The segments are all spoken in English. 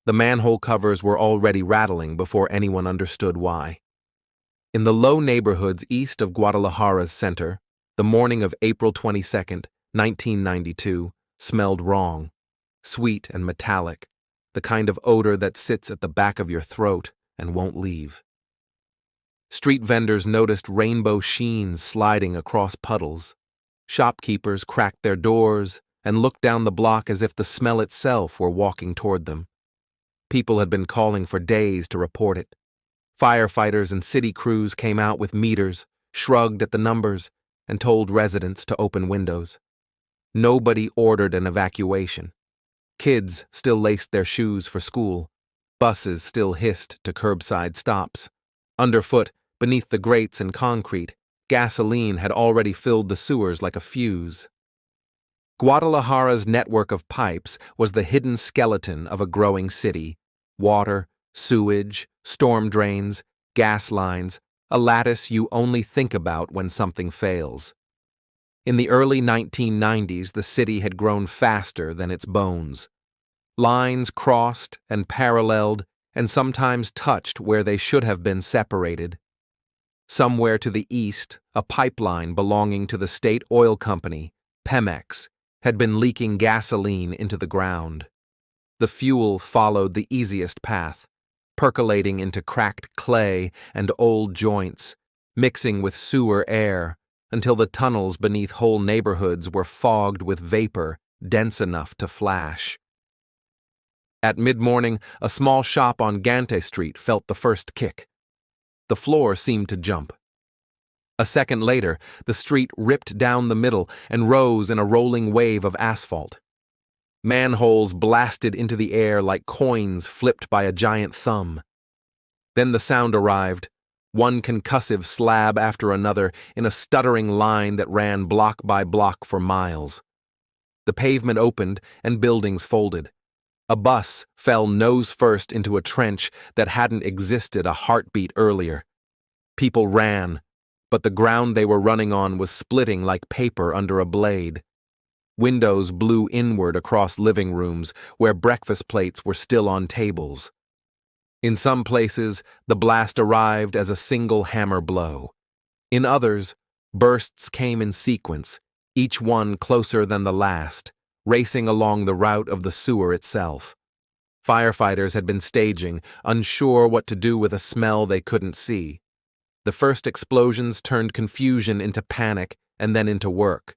The manhole covers were already rattling before anyone understood why. In the low neighborhoods east of Guadalajara's center, the morning of April 22nd, 1992, smelled wrong, sweet and metallic, the kind of odor that sits at the back of your throat and won't leave. Street vendors noticed rainbow sheens sliding across puddles. Shopkeepers cracked their doors and looked down the block as if the smell itself were walking toward them. People had been calling for days to report it. Firefighters and city crews came out with meters, shrugged at the numbers, and told residents to open windows. Nobody ordered an evacuation. Kids still laced their shoes for school. Buses still hissed to curbside stops. Underfoot, beneath the grates and concrete, gasoline had already filled the sewers like a fuse. Guadalajara's network of pipes was the hidden skeleton of a growing city. Water, sewage, storm drains, gas lines, a lattice you only think about when something fails. In the early 1990s, the city had grown faster than its bones. Lines crossed and paralleled and sometimes touched where they should have been separated. Somewhere to the east, a pipeline belonging to the state oil company, Pemex, had been leaking gasoline into the ground. The fuel followed the easiest path, percolating into cracked clay and old joints, mixing with sewer air, until the tunnels beneath whole neighborhoods were fogged with vapor dense enough to flash. At mid-morning, a small shop on Gante Street felt the first kick. The floor seemed to jump. A second later, the street ripped down the middle and rose in a rolling wave of asphalt. Manholes blasted into the air like coins flipped by a giant thumb. Then the sound arrived, one concussive slab after another in a stuttering line that ran block by block for miles. The pavement opened and buildings folded. A bus fell nose first into a trench that hadn't existed a heartbeat earlier. People ran, but the ground they were running on was splitting like paper under a blade. Windows blew inward across living rooms where breakfast plates were still on tables. In some places, the blast arrived as a single hammer blow. In others, bursts came in sequence, each one closer than the last, racing along the route of the sewer itself. Firefighters had been staging, unsure what to do with a smell they couldn't see. The first explosions turned confusion into panic and then into work.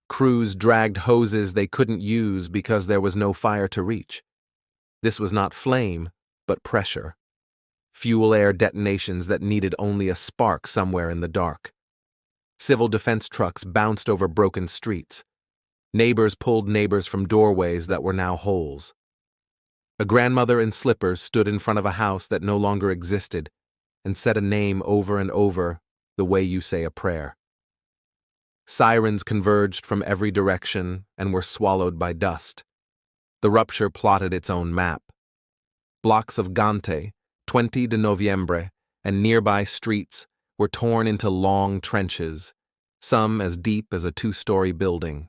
Crews dragged hoses they couldn't use because there was no fire to reach. This was not flame, but pressure. Fuel-air detonations that needed only a spark somewhere in the dark. Civil defense trucks bounced over broken streets. Neighbors pulled neighbors from doorways that were now holes. A grandmother in slippers stood in front of a house that no longer existed and said a name over and over the way you say a prayer. Sirens converged from every direction and were swallowed by dust. The rupture plotted its own map. Blocks of Gante, 20 de Noviembre, and nearby streets were torn into long trenches, some as deep as a two-story building.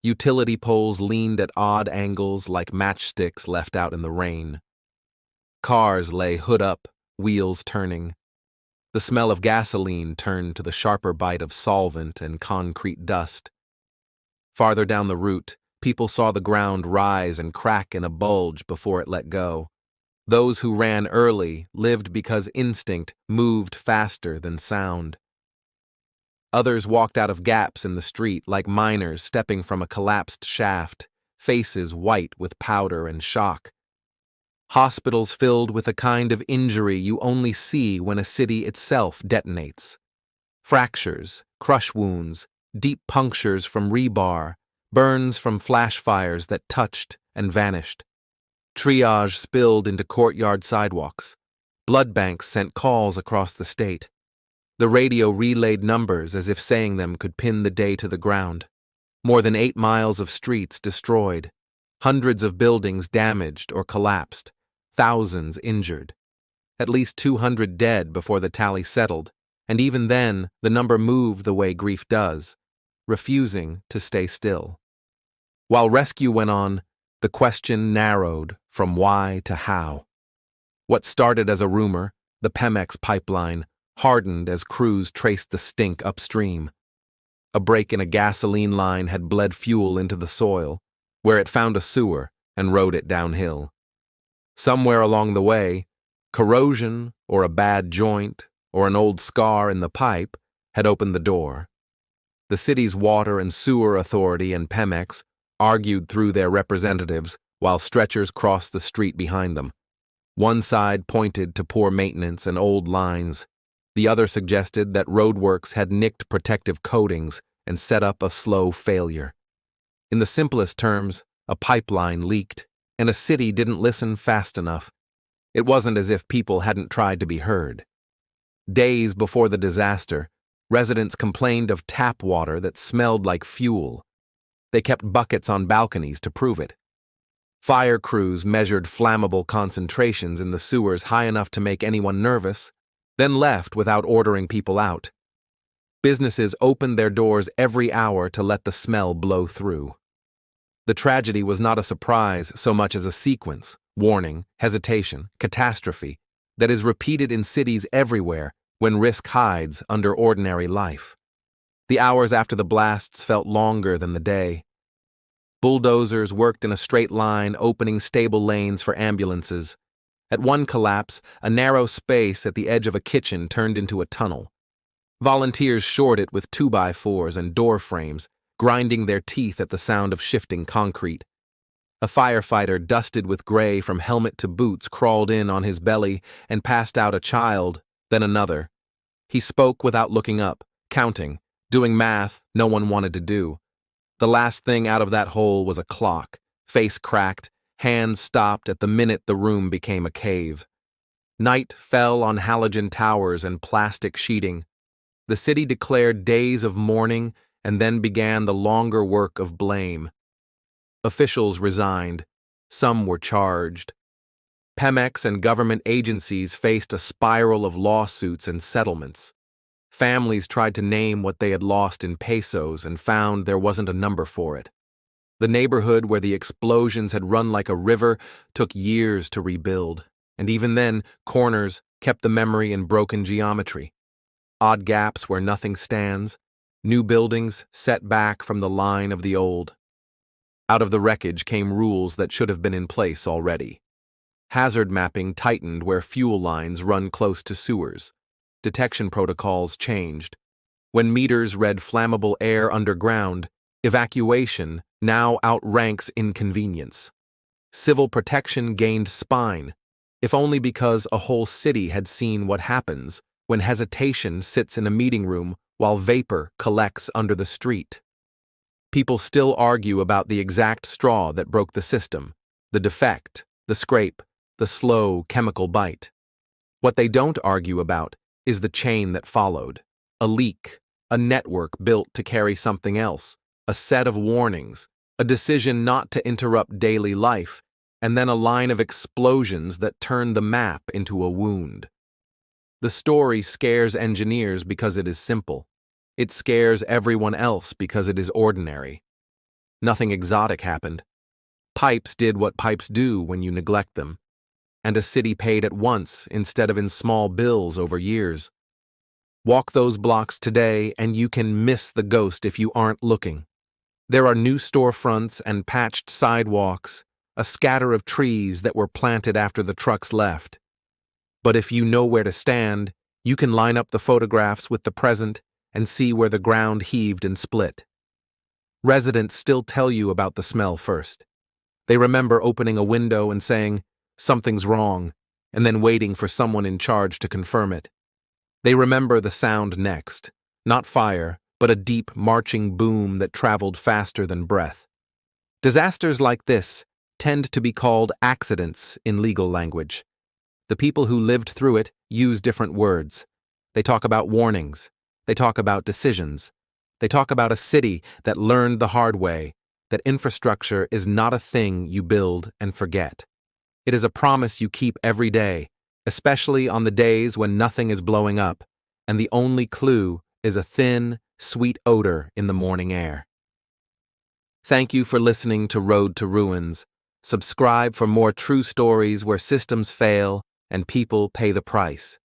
Utility poles leaned at odd angles like matchsticks left out in the rain. Cars lay hood up, wheels turning. The smell of gasoline turned to the sharper bite of solvent and concrete dust. Farther down the route, people saw the ground rise and crack in a bulge before it let go. Those who ran early lived because instinct moved faster than sound. Others walked out of gaps in the street like miners stepping from a collapsed shaft, faces white with powder and shock. Hospitals filled with a kind of injury you only see when a city itself detonates. Fractures, crush wounds, deep punctures from rebar, burns from flash fires that touched and vanished. Triage spilled into courtyard sidewalks. Blood banks sent calls across the state. The radio relayed numbers as if saying them could pin the day to the ground. More than 8 miles of streets destroyed. Hundreds of buildings damaged or collapsed. Thousands injured. At least 200 dead before the tally settled, and even then the number moved the way grief does, refusing to stay still. While rescue went on, The question narrowed from why to how. What started as a rumor, the Pemex pipeline, hardened as crews traced the stink upstream. A break in a gasoline line had bled fuel into the soil, where it found a sewer and rode it downhill. Somewhere along the way, corrosion or a bad joint or an old scar in the pipe had opened the door. The city's water and sewer authority and Pemex argued through their representatives while stretchers crossed the street behind them. One side pointed to poor maintenance and old lines. The other suggested that roadworks had nicked protective coatings and set up a slow failure. In the simplest terms, a pipeline leaked, and a city didn't listen fast enough. It wasn't as if people hadn't tried to be heard. Days before the disaster, residents complained of tap water that smelled like fuel. They kept buckets on balconies to prove it. Fire crews measured flammable concentrations in the sewers high enough to make anyone nervous, then left without ordering people out. Businesses opened their doors every hour to let the smell blow through. The tragedy was not a surprise so much as a sequence, warning, hesitation, catastrophe, that is repeated in cities everywhere when risk hides under ordinary life. The hours after the blasts felt longer than the day. Bulldozers worked in a straight line, opening stable lanes for ambulances. At one collapse, a narrow space at the edge of a kitchen turned into a tunnel. Volunteers shored it with 2x4s and door frames, grinding their teeth at the sound of shifting concrete. A firefighter dusted with gray from helmet to boots crawled in on his belly and passed out a child, then another. He spoke without looking up, counting, doing math no one wanted to do. The last thing out of that hole was a clock, face cracked, hands stopped at the minute the room became a cave. Night fell on halogen towers and plastic sheeting. The city declared days of mourning and then began the longer work of blame. Officials resigned. Some were charged. Pemex and government agencies faced a spiral of lawsuits and settlements. Families tried to name what they had lost in pesos and found there wasn't a number for it. The neighborhood where the explosions had run like a river took years to rebuild, and even then, corners kept the memory in broken geometry. Odd gaps where nothing stands, new buildings set back from the line of the old. Out of the wreckage came rules that should have been in place already. Hazard mapping tightened where fuel lines run close to sewers. Detection protocols changed. When meters read flammable air underground, evacuation now outranks inconvenience. Civil protection gained spine, if only because a whole city had seen what happens when hesitation sits in a meeting room while vapor collects under the street. People still argue about the exact straw that broke the system, the defect, the scrape, the slow chemical bite. What they don't argue about is the chain that followed, a leak, a network built to carry something else, a set of warnings, a decision not to interrupt daily life, and then a line of explosions that turned the map into a wound. The story scares engineers because it is simple. It scares everyone else because it is ordinary. Nothing exotic happened. Pipes did what pipes do when you neglect them. And a city paid at once instead of in small bills over years. Walk those blocks today and you can miss the ghost if you aren't looking. There are new storefronts and patched sidewalks, a scatter of trees that were planted after the trucks left. But if you know where to stand, you can line up the photographs with the present and see where the ground heaved and split. Residents still tell you about the smell first. They remember opening a window and saying, "Something's wrong," and then waiting for someone in charge to confirm it. They remember the sound next, not fire, but a deep, marching boom that traveled faster than breath. Disasters like this tend to be called accidents in legal language. The people who lived through it use different words. They talk about warnings. They talk about decisions. They talk about a city that learned the hard way that infrastructure is not a thing you build and forget. It is a promise you keep every day, especially on the days when nothing is blowing up, and the only clue is a thin, sweet odor in the morning air. Thank you for listening to Road to Ruins. Subscribe for more true stories where systems fail and people pay the price.